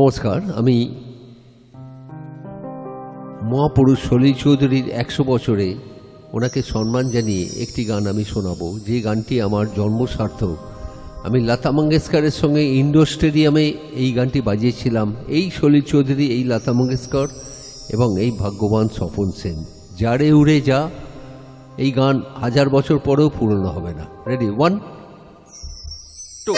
নমস্কার। আমি মহাপুরুষ সলিল চৌধুরীর 100 বছরে ওনাকে সম্মান জানিয়ে একটি গান আমি শোনাবো, যে গানটি আমার জন্ম সার্থক। আমি লতা মঙ্গেশকরের সঙ্গে ইন্ডোর স্টেডিয়ামে এই গানটি বাজিয়েছিলাম। এই সলিল চৌধুরী, এই লতা মঙ্গেশকর এবং এই ভাগ্যবান স্বপন সেন। যারে উড়ে যা, এই গান 1000 বছর পরেও পুরনো হবে না। রেডি, 1 2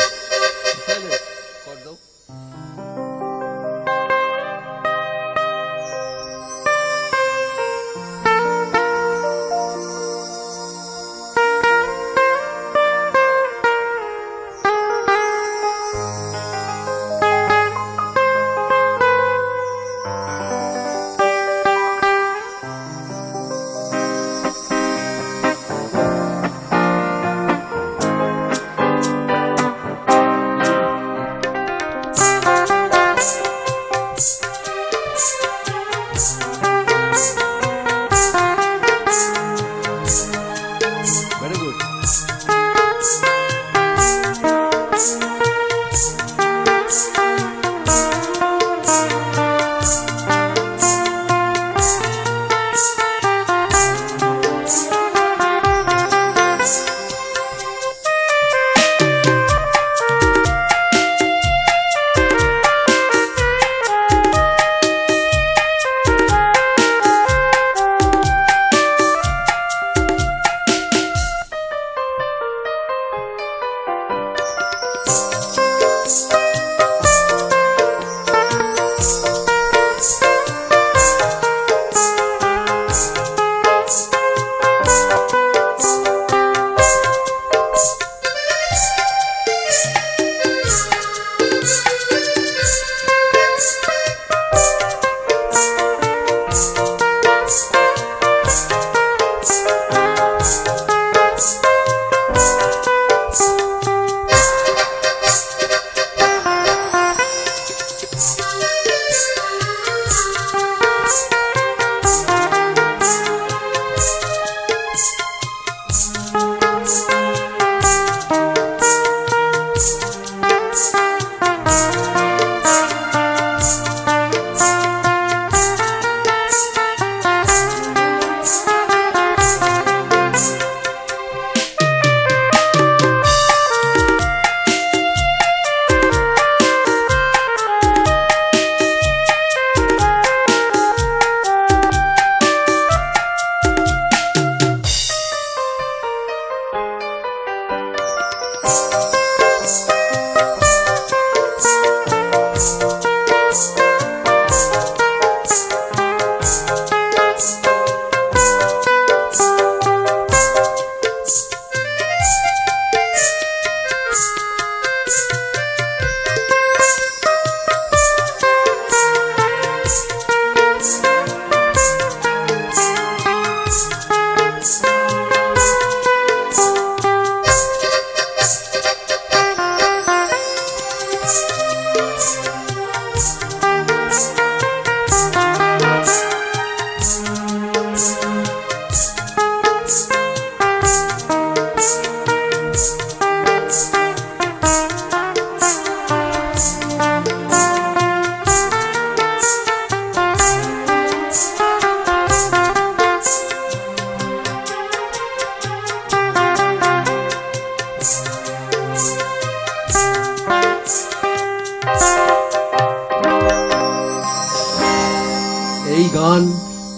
এই গান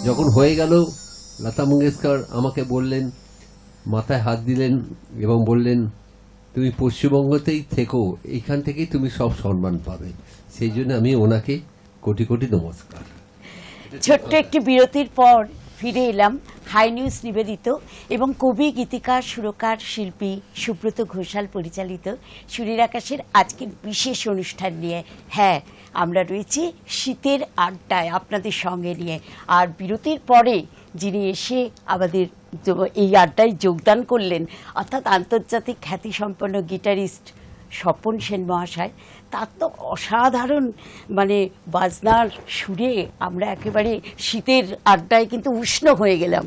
যখন হয়ে গেল, লতা মঙ্গেশকর আমাকে বললেন, মাথায় হাত দিলেন এবং বললেন, তুমি পশ্চিমবঙ্গতেই থেকো, এইখান থেকেই তুমি সব সম্মান পাবে। সেই জন্য আমি ওনাকে কোটি কোটি নমস্কার। ছোট্ট একটি বিরতির পর ফিরে এলাম হাই নিউজ নিবেদিত এবং কবি, গীতিকার, সুরকার, শিল্পী সুব্রত ঘোষাল পরিচালিত সুরের আকাশের আজকের বিশেষ অনুষ্ঠান নিয়ে। হ্যাঁ, আমরা রয়েছি শীতের আড্ডায় আপনাদের সঙ্গে নিয়ে। আর বিরতির পরে যিনি এসে আমাদের এই আড্ডায় যোগদান করলেন, অর্থাৎ আন্তর্জাতিক খ্যাতিসম্পন্ন গিটারিস্ট স্বপন সেন মহাশয়, তার তো অসাধারণ বাজনার সুরে আমরা একেবারে শীতের আড্ডায় কিন্তু উষ্ণ হয়ে গেলাম।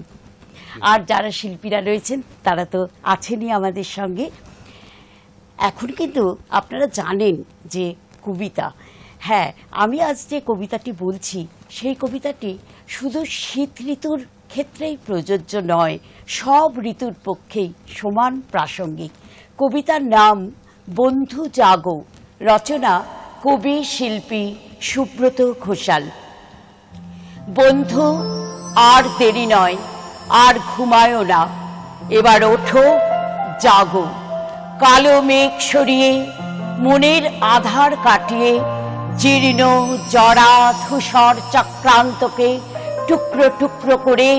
আর যারা শিল্পীরা রয়েছেন তারা তো আছেনই আমাদের সঙ্গে। এখন কিন্তু আপনারা জানেন যে কবিতা, হ্যাঁ, আমি আজ যে কবিতাটি বলছি সেই কবিতাটি শুধু শীত ঋতুর ক্ষেত্রেই প্রযোজ্য নয়, সব ঋতুর পক্ষেই সমান প্রাসঙ্গিক। কবিতার নাম বন্ধু জাগো, রচনা কবি শিল্পী সুব্রত ঘোষাল। বন্ধু, আর দেরি নয়, আর ঘুমায়ও না, এবার ওঠো, জাগো। কালো মেঘ সরিয়ে, মনের আধার কাটিয়ে, জীর্ণ জরা ধূসর চক্রান্তকে টুকরো টুকরো করে,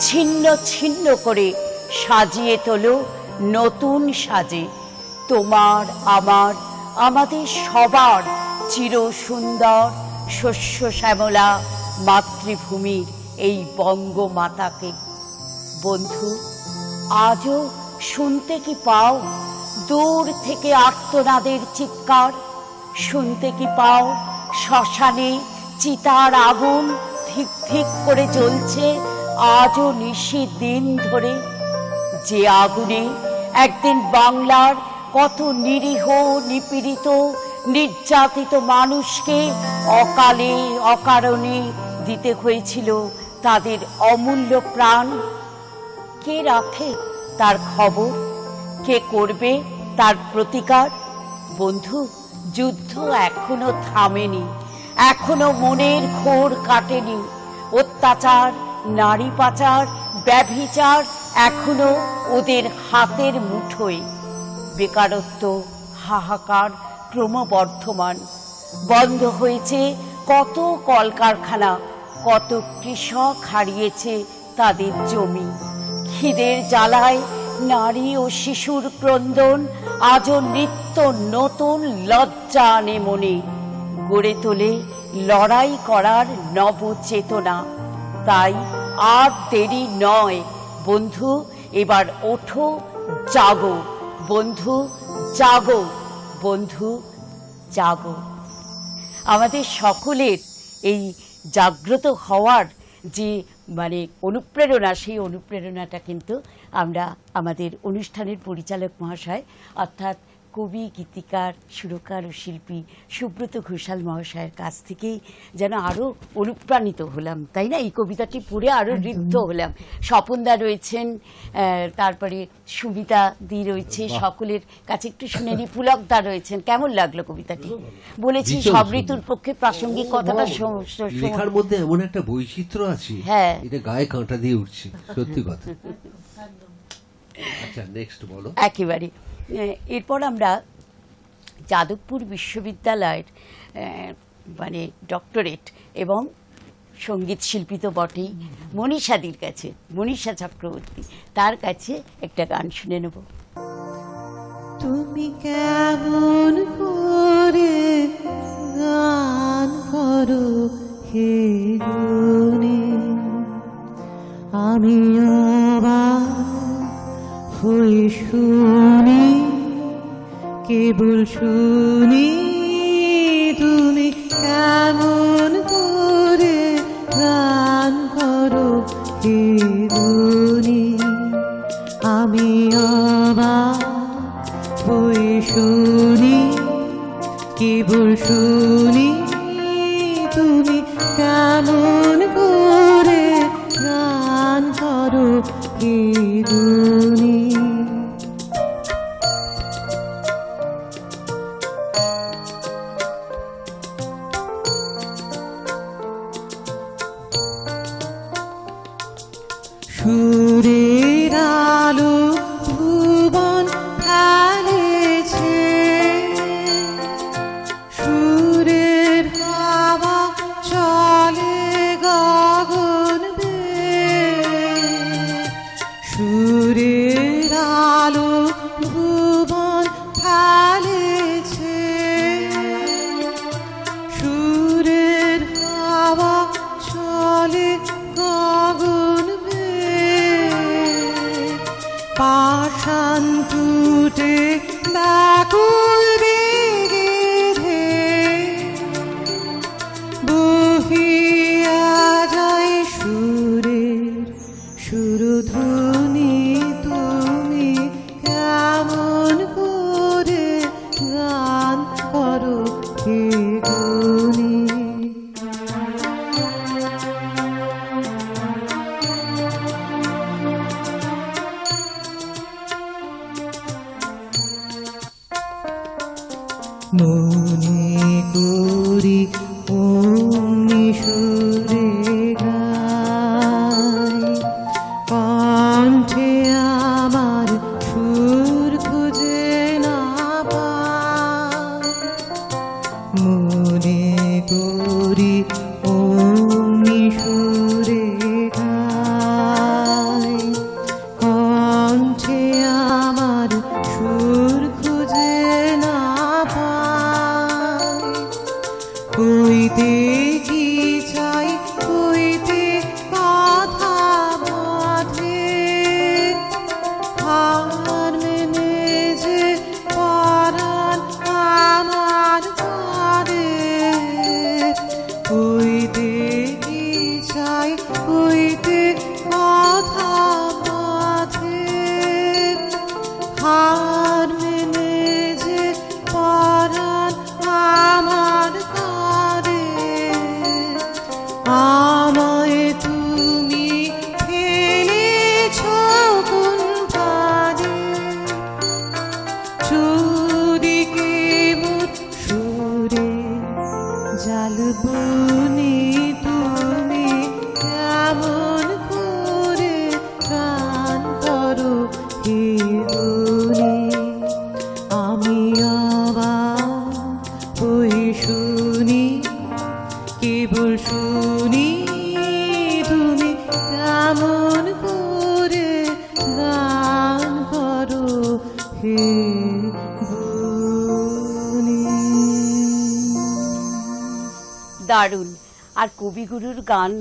ছিন্ন ছিন্ন করে সাজিয়ে তোলো নতুন সাজে। তোমার, আমার, আমাদের সবার চির সুন্দর শস্য শ্যামলা মাতৃভূমির এই বঙ্গমাতাকে। বন্ধু, আজও শুনতে কি পাও দূর থেকে আর্তনাদের চিৎকার? শুনতে কি পাও শ্মশানে চিতার আগুন ধিক ধিক করে জ্বলছে আজও নিশি দিন ধরে? যে আগুনে একদিন বাংলার কত নিরীহ, নিপীড়িত, নির্যাতিত মানুষকে অকালে অকারণে দিতে হয়েছিল তাদের অমূল্য প্রাণ। কে রাখে তার খবর? কে করবে তার প্রতিকার? বন্ধু, যুদ্ধ এখনো থামেনি, এখনো মনের ঘোর কাটেনি। অত্যাচার, নারী পাচার, ব্যভিচার এখনো ওদের হাতের মুঠোয়। বেকারত্ব, হাহাকার ক্রমবর্ধমান। বন্ধ হয়েছে কত কলকারখানা, কত কৃষক হারিয়েছে তাদের জমি। খিদের জ্বালায় নারী ও শিশুর ক্রন্দন আজও নিত্য নতুন লজ্জা আনে মনে, গড়ে তোলে লড়াই করার নবচেতনা। তাই আর দেরি নয়, বন্ধু, এবার ওঠো, জাগো। বন্ধু জাগো, বন্ধু জাগো। আমাদের সকলের এই জাগ্রত হওয়ার যে অনুপ্রেরণা, সেই অনুপ্রেরণাটা কিন্তু আমরা আমাদের অনুষ্ঠানের পরিচালক মহাশয় অর্থাৎ কবি, গীতিকার, সুরকার ও শিল্পী সুব্রত ঘোষাল মহাশয়ের কাছ থেকেই যেন আরও অনুপ্রাণিত হলাম, তাই না? এই কবিতাটি পড়ে আরও ঋদ্ধ হলাম। স্বপনদা রয়েছেন, তারপরে সুমিতা দি রয়েছে, সকলের কাছে একটু শুনে নি। পুলকদা রয়েছেন। কেমন লাগলো কবিতাটি? বলেছি সব ঋতুর পক্ষে প্রাসঙ্গিক কথাটা। লেখার মধ্যে এমন একটা বৈচিত্র্য আছে, হ্যাঁ, এটা গায়ে কাঁটা দিয়ে উঠছে, সত্যি কথা। আচ্ছা, নেক্সট বলো। একেবারে। এরপর আমরা যাদবপুর বিশ্ববিদ্যালয়ের ডক্টরেট এবং সঙ্গীত শিল্পী তো বটেই মনীষাদির কাছে, মনীষা চক্রবর্তী, তার কাছে একটা গান শুনে নেব। তুমি কেমন করে গান করো হে গুণে, আমি অবাক হয়ে শুনি, কেবল শুনি। তুমি কেমন করে গান করো হে গুণে, আমি অবাক হয়ে শুনি, কেবল শুনি। তুমি কেমন করে গান করো হে গুণে। সুরের আলো ভুবন ফেলেছে, সুরের হাওয়া চলে গগন বেয়ে। সুরের আলো ভুবন ফেলেছে, সুরের হাওয়া চলে গগন পাষাণ টুটে ব্যাকুল বেগে বহিয়া যায় সুরের সুরধ্বনি। তুমি কেমন করে গান করো হে গুণে। মনে করি অমনি সুরে গাই, কণ্ঠে আমার সুর খুঁজে না পাই। মনে করি অমনি সুরে গাই, কণ্ঠে আমার সুর খুঁজে না পাই। কইতে কি চাই, কইতে কথা বাঁধে, হার মেনে যে পরাণ আমার কাঁধে। কইতে কি চাই, কইতে কথা বাঁধে, হার মেনে যে পরাণ আমার কাঁধে। আমায় তুমি ফেলেছ কোন ফাঁদে, চুরিকে মোর সুরে জালবনে তুমি কেমন করে গান করো হে গুণী। আমি অবাক হয়ে শুনি, কেবল শুনি তুমি কেমন করে গান করো হে গুণী। দারুণ। আর কবিগুরুর গান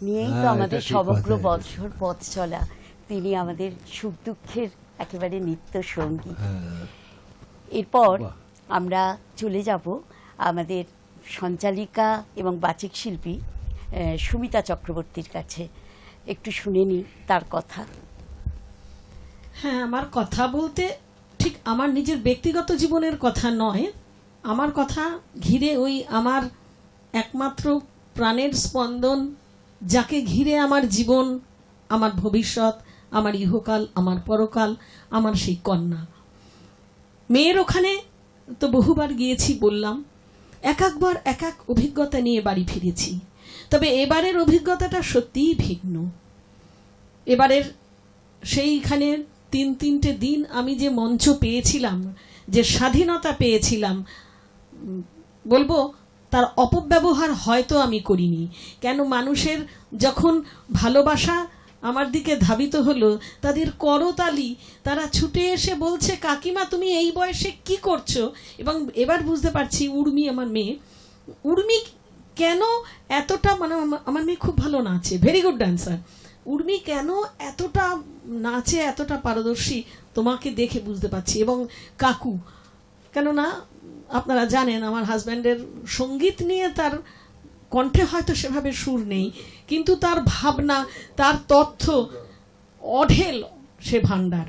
নিয়েই তো হ্যাঁ, আমাদের এটা ঠিক সমগ্র কথা। বৎসর পথ চলা। তিনি আমাদের সুখ দুঃখের একেবারে নিত্য সঙ্গী। হ্যাঁ, এরপর বাহ। আমরা চলে যাব আমাদের সঞ্চালিকা এবং বাচিক শিল্পী সুমিতা চক্রবর্তীর কাছে। একটু শুনে নিই তার কথা। হ্যাঁ, আমার কথা বলতে ঠিক আমার নিজের ব্যক্তিগত জীবনের কথা নয়, আমার কথা ঘিরে ওই আমার একমাত্র প্রাণের স্পন্দন, যাকে ঘিরে আমার জীবন, আমার ভবিষ্যৎ, আমার ইহকাল, আমার পরকাল, আমার সেই কন্যা। মেয়ের ওখানে তো বহুবার গিয়েছি বললাম, এক একবার এক এক অভিজ্ঞতা নিয়ে বাড়ি ফিরেছি। তবে এবারের অভিজ্ঞতাটা সত্যিই ভিন্ন। এবারের সেইখানে তিনটে দিন আমি যে মঞ্চ পেয়েছিলাম, যে স্বাধীনতা পেয়েছিলাম, বলবো তার অপব্যবহার হয়তো আমি করিনি। কেন, মানুষের যখন ভালোবাসা আমার দিকে ধাবিত হলো, তাদের করতালি, তারা ছুটে এসে বলছে, কাকিমা তুমি এই বয়সে কি করছো? এবং এবার বুঝতে পারছি উর্মি, আমার মেয়ে উর্মি কেন এতটা, মানে আমার মেয়ে খুব ভালো নাচে, ভেরি গুড ডান্সার। উর্মি কেন এতটা নাচে, এতটা পারদর্শী, তোমাকে দেখে বুঝতে পারছি। এবং কাকু, কেননা আপনারা জানেন আমার হাজব্যান্ডের সঙ্গীত নিয়ে তার কণ্ঠে হয়তো সেভাবে সুর নেই, কিন্তু তার ভাবনা, তার তথ্য অঢেল, সে ভাণ্ডার।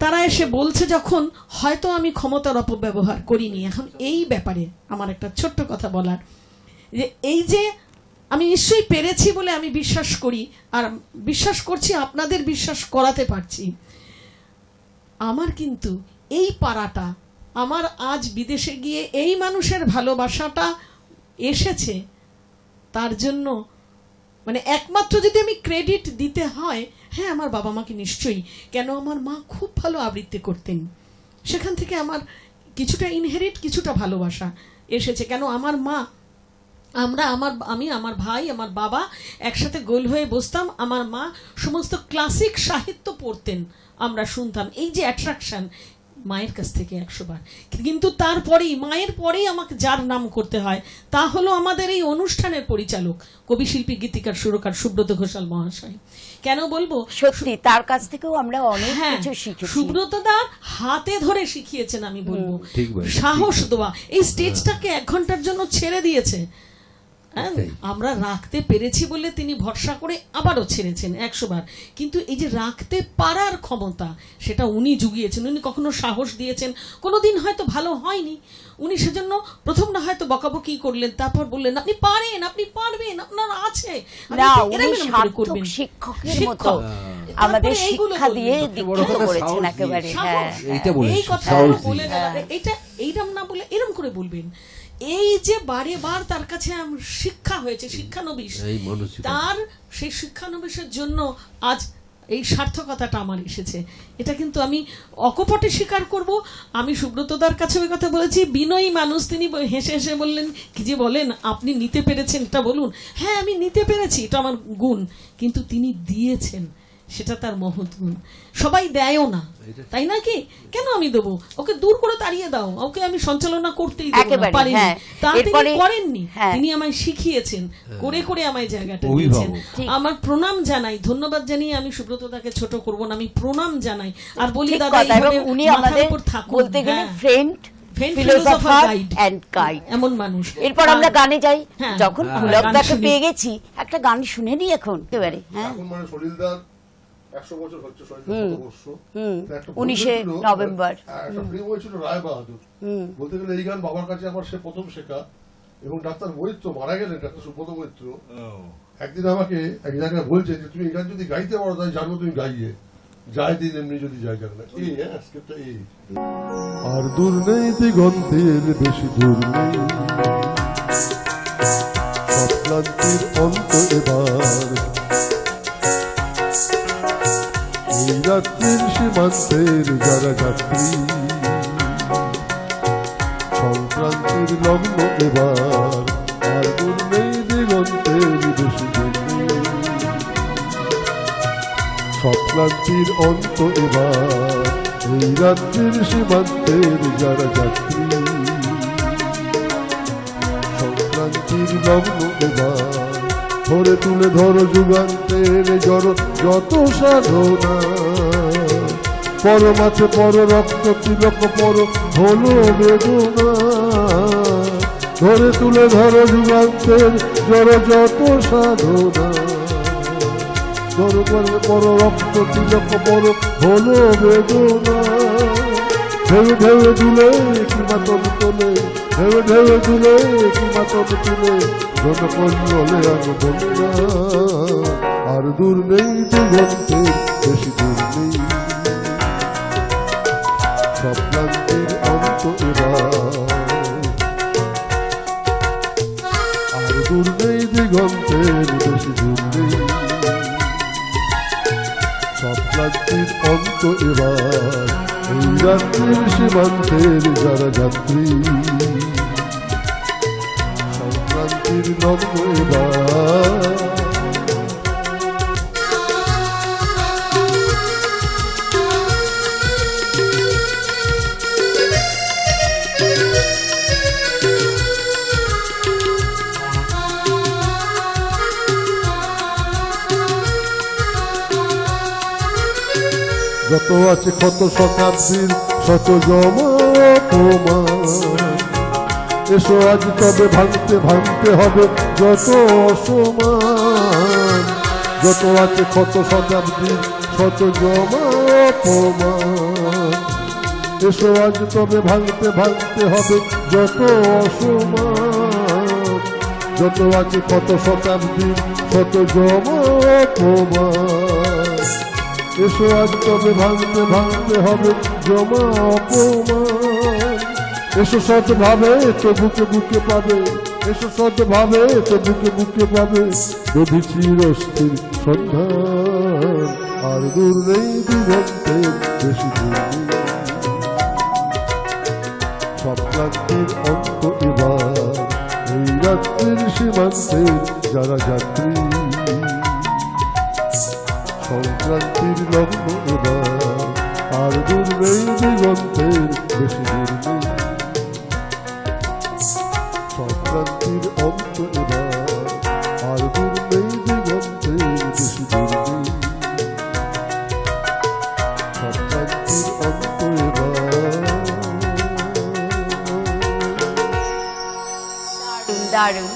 তারা এসে বলছে যখন, হয়তো আমি ক্ষমতার অপব্যবহার করিনি। এখন এই ব্যাপারে আমার একটা ছোট্ট কথা বলার, যে এই যে আমি নিশ্চয়ই পেরেছি বলে আমি বিশ্বাস করি, আর বিশ্বাস করছি আপনাদের বিশ্বাস করাতে পারছি। আমার কিন্তু এই পাড়াটা, আমার আজ বিদেশে গিয়ে এই মানুষের ভালোবাসাটা এসেছে, তার জন্য মানে একমাত্র যদি আমি ক্রেডিট দিতে হয়, হ্যাঁ আমার বাবা মাকে নিশ্চয়ই। কেন, আমার মা খুব ভালো আবৃত্তি করতেন, সেখান থেকে আমার কিছুটা ইনহেরিট, কিছুটা ভালোবাসা এসেছে। কেন, আমার মা, আমি, আমার ভাই, আমার বাবা একসাথে গোল হয়ে বসতাম, আমার মা সমস্ত ক্লাসিক সাহিত্য পড়তেন, আমরা শুনতাম। এই যে অ্যাট্রাকশন, মায়ের কাছ থেকে 100 বার। কিন্তু তারপরেই, মায়ের পরেই আমাকে যার নাম করতে হয়, তা হলো আমাদের এই অনুষ্ঠানের পরিচালক, কবি শিল্পী গীতিকার সুরকার সুব্রত ঘোষাল মহাশয়। কেন বলবো, সত্যি তার কাছ থেকেও আমরা অনেক কিছু শিখেছি। সুব্রত দা হাতে ধরে শিখিয়েছেন, আমি বলবো ঠিক বলেছেন, সাহস দেওয়া, এই স্টেজটাকে 1 ঘন্টার জন্য ছেড়ে দিয়েছে। হ্যাঁ, তাই। আমরা রাখতে পেরেছি বলে তিনি ভরসা করে আবারও ছেড়েছেন 100 বার, কিন্তু এই যে রাখতে পারার ক্ষমতা সেটা উনি জুগিয়েছেন। উনি কখনো সাহস দিয়েছেন, কোনোদিন হয়তো ভালো হয়নি, উনি সেজন্য প্রথম না হয়তো বকাবকি করলেন, তারপর বললেন আপনি পারেন, আপনি পারবেন, আপনার আছে। আর না, এরম উনি এরম করে সার্থক করবেন। শিক্ষকের শিক্ষক। মতো তারপরে আমাদের এইগুলো শিক্ষা বলবেন। দিয়ে সবচেয়ে বড় দীক্ষিত কথা করেছেন সাহস একেবারে। দিয়ে। হ্যাঁ, সাহস। এইটা বলেছেন, এই কথা সাহস বলে দিয়ে। না, এটা এইরকম না বলে এরম করে বলবেন। এই যে বারে বার তার কাছে শিক্ষা হয়েছে, শিক্ষানবিশ, এই মানসিকতা। তার সেই শিক্ষানবিশের জন্য আজ এই সার্থকতাটা আমার এসেছে। এটা কিন্তু আমি অকপটে স্বীকার করব। আমি সুব্রতদার কাছে ওই কথা বলেছি, বিনয়ী মানুষ, তিনি হেসে হেসে বললেন কি যে বলেন আপনি নিতে পেরেছেন, এটা বলুন। হ্যাঁ, আমি নিতে পেরেছি, এটা আমার গুণ, কিন্তু তিনি দিয়েছেন, সেটা তার মহৎ গুণ। সবাই দেয়ও না, তাই নাকি? কেন আমি দেবো? ওকে দূর করে তাড়িয়ে দাও, ওকে আমি সঞ্চালনা করতেই দেবো না, একেবারে, পারিনি। হ্যাঁ। তা তিনি এরপরে- করেননি, হ্যাঁ। তিনি আমায় শিখিয়েছেন, করে করে আমায় জায়গাটা অভিভাবক। দিয়েছেন। ঠিক। আমার প্রণাম জানাই, ধন্যবাদ জানিয়ে আমি সুব্রতদাকে ছোট করব না, আমি প্রণাম জানাই আর বলি ঠিক দাদা কথা, এবং এইভাবে উনি মাথার আমাদের উপর থাকুন। বলতে গেলে হ্যাঁ। Friend, Friend, philosopher philosopher, guide। And guide. এমন মানুষ। এরপর আমরা গানে যাই। হ্যাঁ, যখন হ্যাঁ, পুলকদাকে গান শুনি। পেয়ে গেছি, একটা গান শুনে নি এখন একেবারে। হ্যাঁ, এখন মানে সলিলদার 100 বছর হচ্ছে, সলিলদার শতবর্ষ। তো একটা বন্ধু 19শে ছিল, নভেম্বর। একটা ফিল্ম হয়েছিল রায় বাহাদুর। বলতে গেলে এই গান বাবার কাছে আমার সে প্রথম শেখা। এবং ডাক্তার মৈত্র মারা গেলেন, ডাক্তার সুব্রত মৈত্র, একদিন আমাকে এক জায়গায় বলছে যে তুমি এই গান যদি গাইতে পারো তাই জানবো তুমি গাইয়ে যায় দিন, এমনি যদি যাই জানো না। এই হ্যাঁ, স্ক্রিপ্টটা এই। আর দূর নেই দিগন্তের, বেশি দূর নেই সব ক্লান্তির অন্ত এবার, এই রাত্রির সীমান্তের যারা যাত্রী, সংক্রান্তির লগ্ন এবার, আর দূর নেই দিগন্তের, বেশি দূর নেই সব ক্লান্তির অন্ত এবার, এই রাত্রির সীমান্তের যারা যাত্রী, সংক্রান্তির লগ্ন এবার, ধরে তুলে ধরো যুগান্তের জড় যত সাধনা, পর মাছে পর রক্ত তিলক পর হলো বেদনা, ধরে তুলে ধরো যুগান্তের জড় যত সাধনা, ধরে পর রক্ত তিলক পর হলো বেদনা, ঢেউ ঢেউ দুলে কি মাতন তোলে, ঢেউ ঢেউ দুলে কি মাতন তুলে, জন কল্লে আগ বন্যা, আর দূর নেই দিগন্তের, বেশি দূর নেই সব ক্লান্তির অন্ত এবার, আর দূর নেই দিগন্তের, বেশি দূর নেই সব ক্লান্তির অন্ত এবার, এই রাত্রির সীমান্তের যারা যাত্রী, সংক্রান্তির লগ্ন এবার। যত আছে কত শতাব্দীর শত জমা প্রমাণ, এসো আজ তবে ভাঙতে ভাঙতে হবে যত অসমান, যত আছে কত শতাব্দীর শত জমা প্রমাণ, এসো আজ তবে ভাঙতে ভাঙতে হবে যত অসমান, যত আছে কত শতাব্দীর শত জমা প্রমাণ, এসো আজ তবে ভাঙতে ভাঙতে হবে জমা অপমান, এসো সৎ ভাবে তো বুকে বুকে পাবে, এসো সৎ ভাবে তো বুকে বুকে পাবে, দধিচির অস্থির সন্ধান, আর দূর নেই দিগন্তের, বেশি দূর নেই সব ক্লান্তির অন্ত এবার, এই রাত্রির সীমান্তের যারা যাত্রী, সংক্রান্তির লগ্ন এবার, আর দূর নেই দিগন্তের, বেশি দূর নেই সংক্রান্তির অন্ত এবার, আর দূর নেই দিগন্তের, বেশি দূর নেই সংক্রান্তির অন্ত এবার। দারুণ।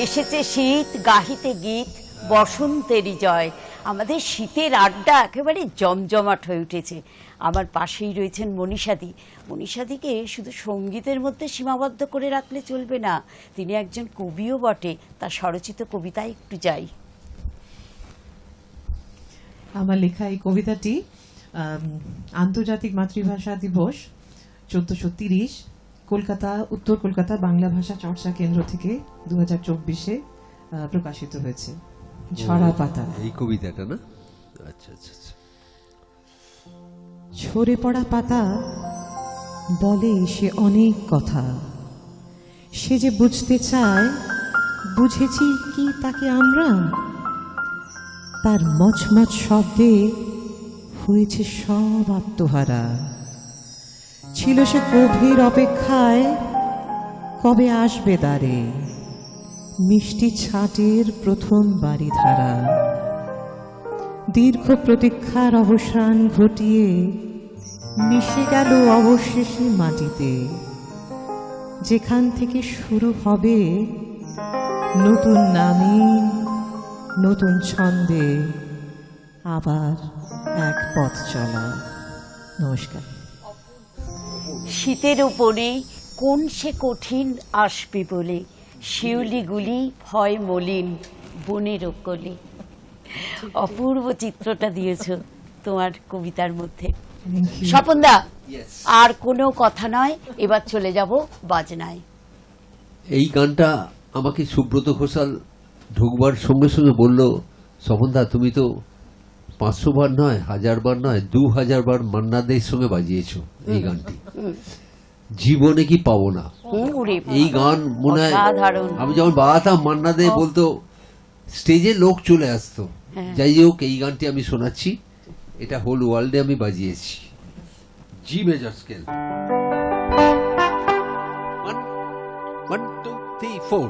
এসেছে শীত, গাহিতে গীত, বসন্তেরই জয়। আমাদের শীতের আড্ডা একেবারে জমজমাট হয়ে উঠেছে। আমার পাশেই রয়েছেন মনীষাদি। মনীষাদিকে শুধু সঙ্গীতের মধ্যে সীমাবদ্ধ করে রাখলে চলবে না, তিনি একজন কবিও বটে। তার স্বরচিত কবিতায় একটু যাই। আমার লেখা এই কবিতাটি আন্তর্জাতিক মাতৃভাষা দিবস 1430 কলকাতা, উত্তর কলকাতা বাংলা ভাষা চর্চা কেন্দ্র থেকে 2024-এ প্রকাশিত হয়েছে। ঝরা পাতা। এই কবিতাটা না? আচ্ছা আচ্ছা আচ্ছা। ঝরে পড়া পাতা বলে সে অনেক কথা, সে যে বুঝতে চায় বুঝেছি কি তাকে আমরা, তার মচমচ শব্দে হয়েছে সব আত্মহারা। ছিল সে গভীর অপেক্ষায় কবে আসবে দ্বারে, মিষ্টি ছাটের প্রথম বাড়িধারা। দীর্ঘ প্রতীক্ষার অবসান ঘটিয়ে মিশে গেল অবশেষে মাটিতে, যেখান থেকে শুরু হবে নতুন নামে নতুন ছন্দে আবার এক পথ চলা। নমস্কার। শীতের উপরে কোন সে কঠিন আসবে বলে, শিউলিগুলি ভয় মলিন বনের কোলে। অপূর্ব চিত্রটা দিয়েছ তোমার কবিতার মধ্যে। স্বপনদা, আর কোনো কথা নয়, এবার চলে যাব বাজনায়। এই গানটা আমাকে সুব্রত ঘোষাল ঢুকবার সঙ্গে সঙ্গে বলল, স্বপনদা তুমি তো 500 বার নয়, 1000 বার নয়, 2000 বার মান্না দের সঙ্গে বাজিয়েছো এই গানটি। জীবনে কি পাবো না ওরে এই গান। মনে হয় অসাধারণ। আমি যখন বাজাতাম মান্না দে বলতো, স্টেজে লোক চলে আসতো। যাই হোক, এই গানটি আমি শোনাচ্ছি, এটা হোল ওয়ার্ল্ডে আমি বাজিয়েছি। জি মেজর স্কেল, 1 2 3 4।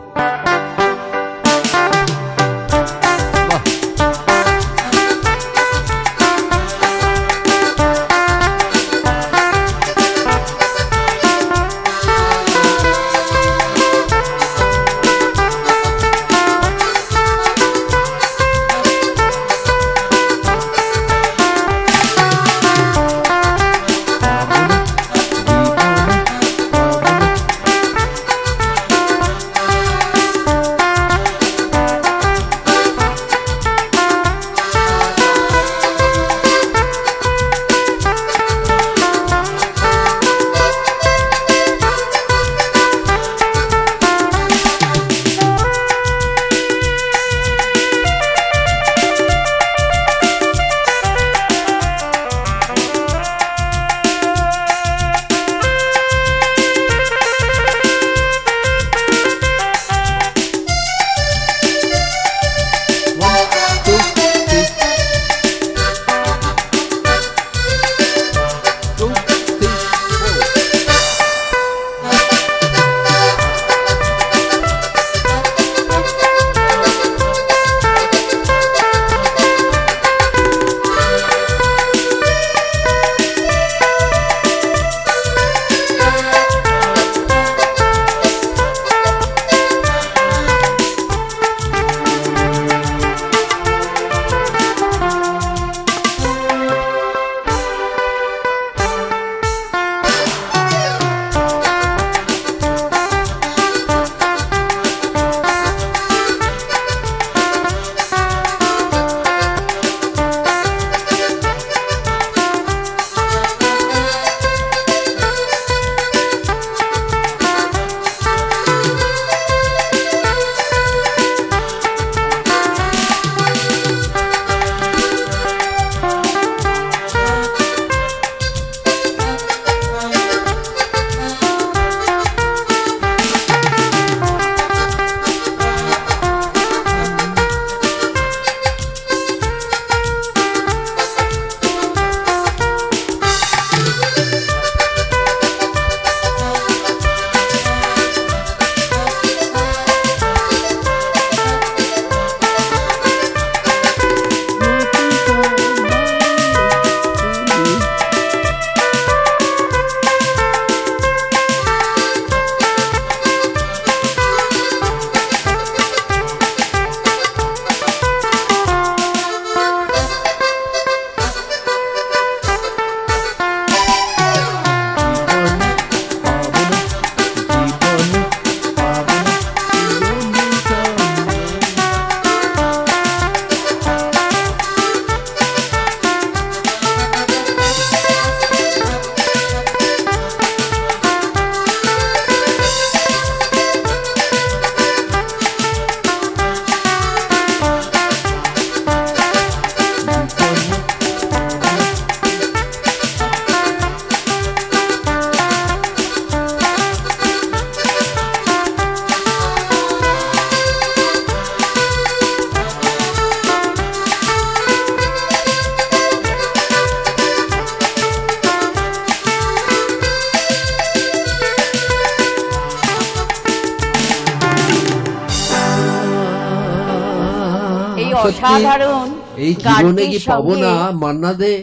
সত্যি অসাধারণ এই জীবনে কি গানটির পাবো সঙ্গে না মান্না দে,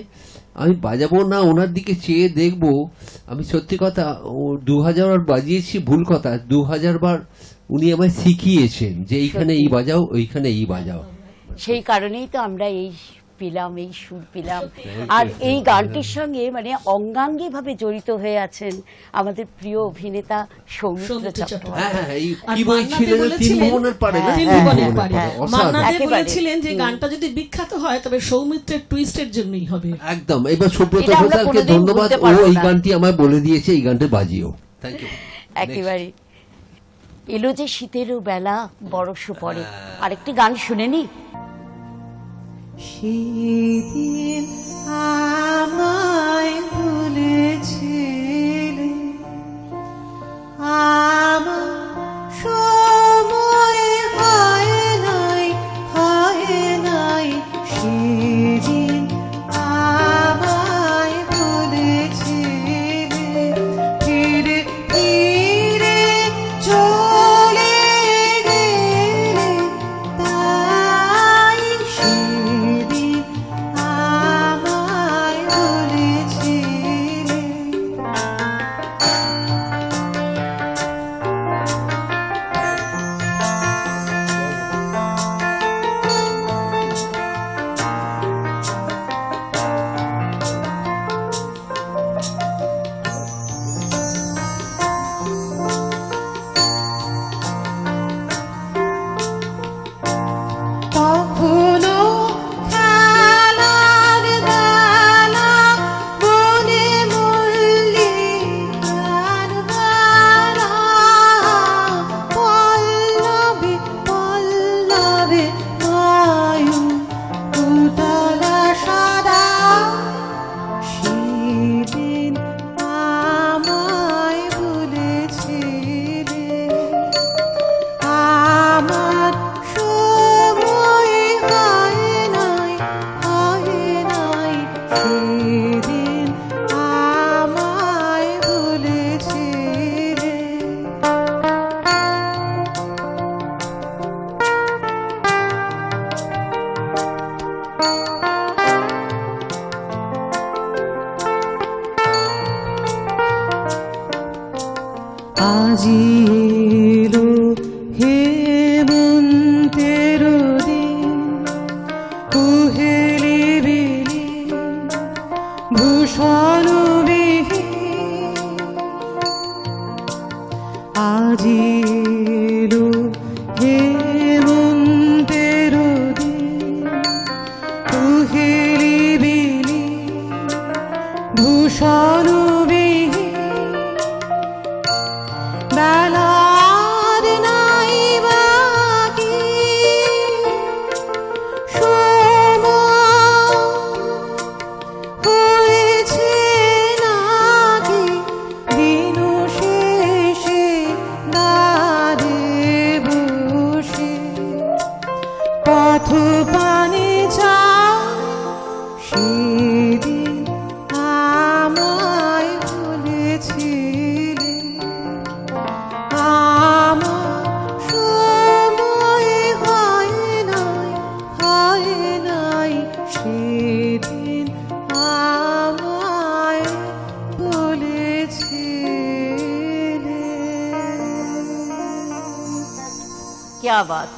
আমি বাজাবো না ওনার দিকে চেয়ে দেখবো। আমি সত্যি কথা, ও 2000 বার বাজিয়েছি ভুল কথা, 2000 বার উনি আমায় শিখিয়েছেন যে এইখানে এই বাজাও, ওইখানে এই বাজাও। সেই কারণেই তো আমরা এই পেলাম, এই সুর পেলাম। আর এই গানটির সঙ্গে মানে অঙ্গাঙ্গী ভাবে জড়িত হয়ে আছেন আমাদের প্রিয় অভিনেতা সৌমিত্র সৌমিত্র চট্টোপাধ্যায়। হ্যাঁ, এই আর কি বই মান্না ছিল দে যে বলেছিলেন- তিনভুবনের পারে না? তিনভুবনের পারে। অসাধারণ। মান্না দে একেবারে। বলেছিলেন যে গানটা যদি বিখ্যাত হয় তবে সৌমিত্রের টুইস্টের জন্যই হবে। একদম। এবার সুব্রত এটা আমরা ঘোষালকে কোনোদিন ধন্যবাদ, ভুলতে ও পারবো এই না। গানটি আমায় বলে দিয়েছে এই গানটা বাজিও। Thank you. একেবারে এলো যে শীতেরও বেলা বরফ পড়ে। আরেকটি গান শুনে নি। সেদিন আমায় ভুলেছিলে, আমার সময় হয় নাই, হয় নাই। সেদিন আমায় ভুলেছিলে, ফিরে ফিরে চলে গেলে, তাই সেদিন আমায় বলেছিলে। তখনো খেলার বেলা, বনে মল্লিকার বেলা, পল্লবে পল্লবে বায়ু উতলা সাদা। সেদিন আমায় বলেছিলে, আমার সময় হয় নাই, হয় নাই। সেদিন আমায় বলেছিলে। আজি এলো হেমন্তের দিন, কুহেলি বেলি ভূষণ বিহীন। আজি এলো হেমন্তের দিন, কুহেলি বেলি ভূষণ বিহীন। বেলার নাই বাকি সময় হয়েছে নাকি, দিন শেষে দ্বারে বসে পথ পানে যায়। সেদিন আমায় বলেছিলে, আমার সময় হয় নাই, হয় নাই। সেদিন আমায় বলেছিলে। क्या बात।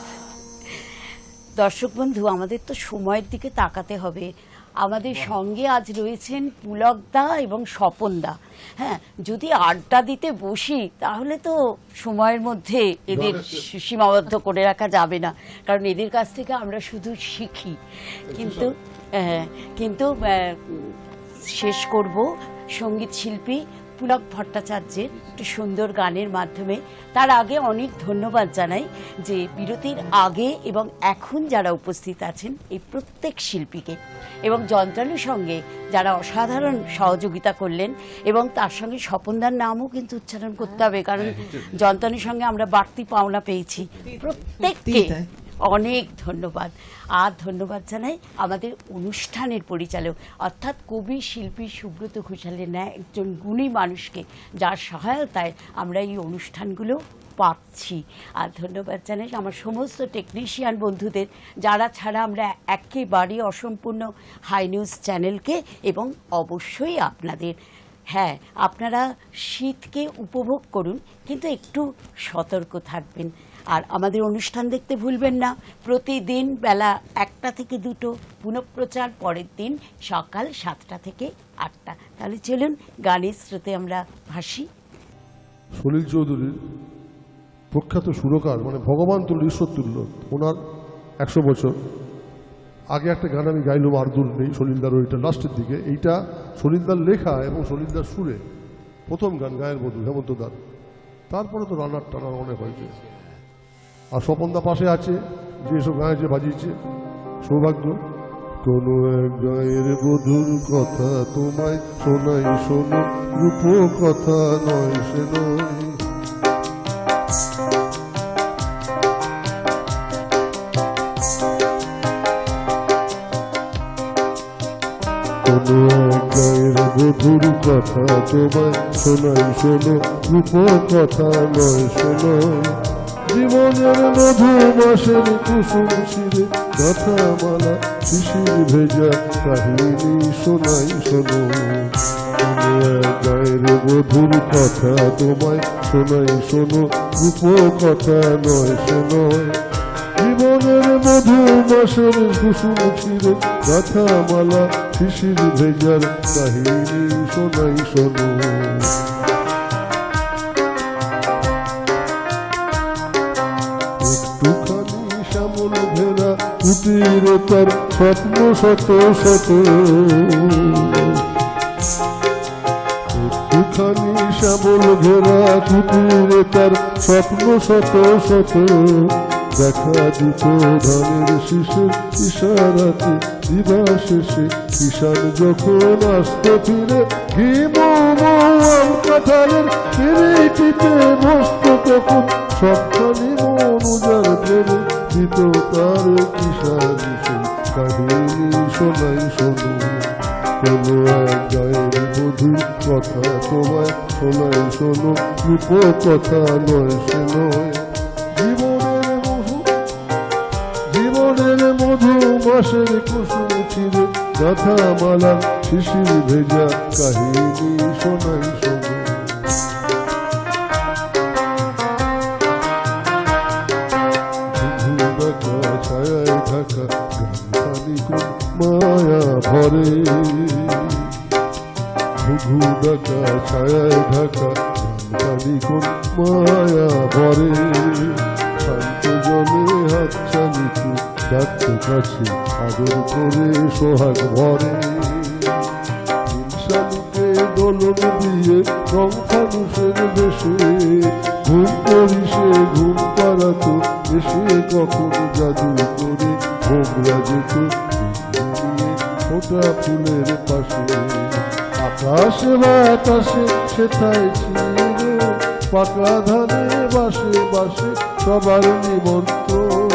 দর্শক বন্ধু, আমাদের তো সময়ের দিকে তাকাতে হবে। আমাদের সঙ্গে আজ রয়েছেন পুলকদা এবং স্বপনদা। হ্যাঁ, যদি আড্ডা দিতে বসি তাহলে তো সময়ের মধ্যে এদের সীমাবদ্ধ করে রাখা যাবে না, কারণ এদের কাছ থেকে আমরা শুধু শিখি। কিন্তু শেষ করব সঙ্গীত শিল্পী পুলক ভট্টাচার্যের একটি সুন্দর গানের মাধ্যমে। তার আগে অনেক ধন্যবাদ জানাই যে বিরতির আগে এবং এখন যারা উপস্থিত আছেন এই প্রত্যেক শিল্পীকে, এবং যন্ত্রাণীর সঙ্গে যারা অসাধারণ সহযোগিতা করলেন, এবং তার সঙ্গে স্বপনদার নামও কিন্তু উচ্চারণ করতে হবে, কারণ যন্ত্রাণীর সঙ্গে আমরা বাড়তি পাওনা পেয়েছি। প্রত্যেককে অনেক ধন্যবাদ। আর ধন্যবাদ জানাই আমাদের অনুষ্ঠানের পরিচালক অর্থাৎ কবি শিল্পী সুব্রত ঘোষালের ন্যায় একজন গুণী মানুষকে, যার সহায়তায় আমরা এই অনুষ্ঠানগুলো পাচ্ছি। আর ধন্যবাদ জানাই আমার সমস্ত টেকনিশিয়ান বন্ধুদের, যারা ছাড়া আমরা একেবারে অসম্পূর্ণ হাই নিউজ চ্যানেলকে, এবং অবশ্যই আপনাদের। হ্যাঁ, আপনারা শীতকে উপভোগ করুন, কিন্তু একটু সতর্ক থাকবেন। আর আমাদের অনুষ্ঠান দেখতে ভুলবেন না, প্রতিদিন বেলা 1টা থেকে 2টো, পুনঃপ্রচার পরের দিন সকাল 7টা থেকে 8টা। তাহলে চলুন গানের স্রোতে আমরা ভাসি। সলিল চৌধুরীর প্রখ্যাত সুরকার, মানে ভগবান তুল্য, ঈশ্বর তুল্য, ওনার 100 বছর আগে একটা গান আমি গাইলাম, আর দূর নেই, সলিলদার ওইটা লাস্টের দিকে। এইটা সলিলদার লেখা এবং সলিলদার সুরে প্রথম গান, গায়ের বধূ, হেমন্তদার। তারপরে তো রানার টানার অনেক হয়েছে। আর স্বপনদা পাশে আছে, যে এসব গায়ে যে বাজিয়েছে, সৌভাগ্য। কোনো এক গায়ের বধূর কথা তোমায় শোনাই শোনো, রূপ কথা নয় সে নয়। কোনো এক গায়ের বধূর কথা তোমায় শোনাই শোনো, রূপ কথা নয় সে নয়। জীবনের মধু মাসের কুসুম শিরে কথা মালা, শিশির ভেজা কাহিনী শোনাই শোনো। কোনো এক গায়ের বধূর কথা তোমায় শোনাই শোনো, রূপ কথা নয় সে নয়। জীবনের মধু মাসের কুসুম শিরে কথা মালা, শিশির ভেজার কাহিনী শোনাই শোনো। একটুখানি শ্যামল ঘেরা কুটিরে তার স্বপ্ন শত শত, একটুখানি শ্যামল ঘেরা কুটিরে তার স্বপ্ন শত শত। দেখা দিত ধানের শীষের ইশারাতে দিবা শেষে, কিষান যখন আসতে ফিরে ঘিমোয়াল কাঁঠালের পিড়িটিতে বসত, তখন সবখানি মন উজার ধরে দিত তার কিষান সেই কাহিনী শোনাই শোনো। কোনো এক গায়ের বধূর কথা তোমায় শোনাই শোনো, রূপ কথা নয় সে নয়। জীবনের মধু মাসের কুসুম চিরে কথা মালা, শিশির ভেজা কাহিনী শোনাই শোনো। ঢাকা ছায়ায় ঢাকা গানখানি কোন মায়া ভরে, ঘুঘু ডাকা ছায়ায় ঢাকা গানখানি কোন মায়া ভরে। শান্ত জলে হাতছানিতে ডাকতে কাছে আদর করে সোহাগ ভরে। হিংসালুকে দোলন দিয়ে রং ফানুষের দেশে, ঘুম করিসে ঘুম পাড়াতো এসে কখন জাদু করে। ভোগরা যেত ফোটা ফুলের পাশে, আকাশে বাতাসে সেথায় ছিল পাকা ধানে বাসে বাসে সবার নিমন্ত্রণ।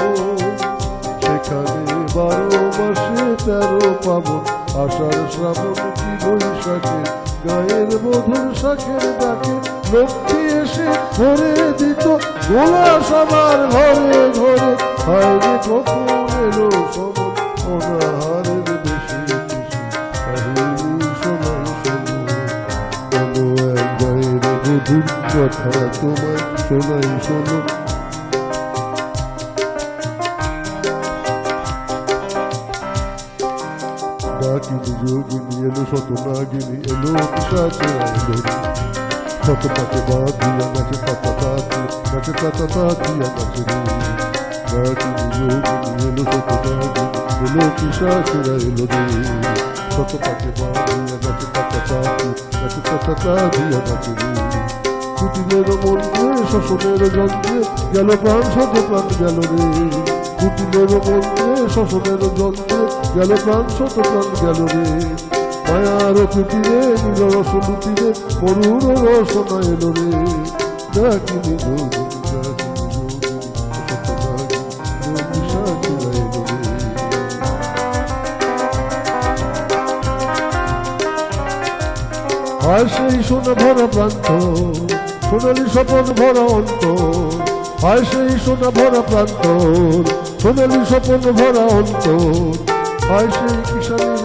সেখানে 12 মাসে 13 পাবন, আষাঢ় শ্রাবণ কি বৈশাখে গায়ের বধূর শাখের ডাকে লক্ষ্মী এসে ভরে দিত গোলা সবার ঘরে ঘরে। হায়রে কখন এলো সমন অনাহারের বেশি বেশি কাহিনী শোনাই শোনো। কোনো এক গায়ের বধূর কথা তোমায় শোনাই শোনো। ডাকিনি যোগিনী এলো শত নাগিনী এলো পিশাচে আইলো, শত পাতে বাঁধিয়া নাচে পাতা তাঁতি নাচে পাতা তাঁতিয়া নাচে রে। ডাকিনি যোগিনী এলো শত নাগিনী এলো পিশাচে আইলো রে, শত পাতে বাঁধিয়া নাচে পাতা তাঁতি নাচে পাতা তাঁতিয়া নাচে রে। কুটিলের মন্ত্রে শোষণের যন্ত্রে গেল প্রাণ শত প্রাণ গেল রে। কুটিলের মন্ত্রে শোষণের যন্ত্রে গেল প্রাণ শত প্রাণ গেল রে। মায়ার কুটিরে নীল রস লুটিরে মরুর রসনা এলো রে। ডাকিনি যোগিনী ডাকিনি যোগিনী শত নাগিনী হয় সেই সোনা ভরা প্রান্ত, সোনালি স্বপন ভরা অন্তর, হয় সেই সোনা ভরা প্রান্ত, সোনালি স্বপন ভরা অন্তর, হয় সেই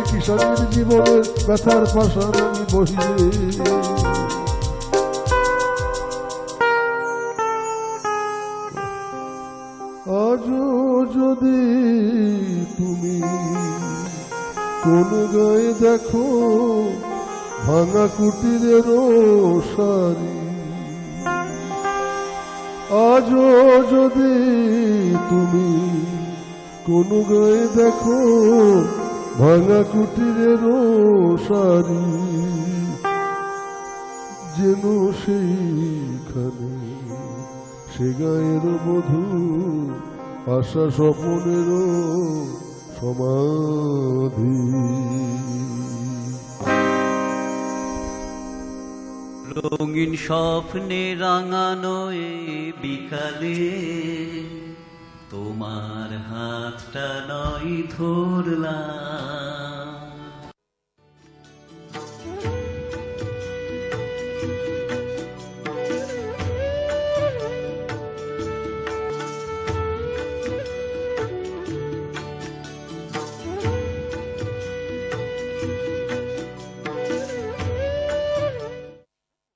কিষানের জীবনের ব্যথার পাশান আমি বহিরে। আজও যদি তুমি কোন গায়ে দেখো ভাঙা কুটিরের সারি, আজও যদি তুমি কোন গায়ে দেখো ভাঙা কুটিরের সারি, যেন সেইখানে সে গায়ের বধূ আশা স্বপনের সমাধি। রঙিন স্বপ্নে রাঙানো এ বিকালে তোমার হাতটা নয় ধরলাম,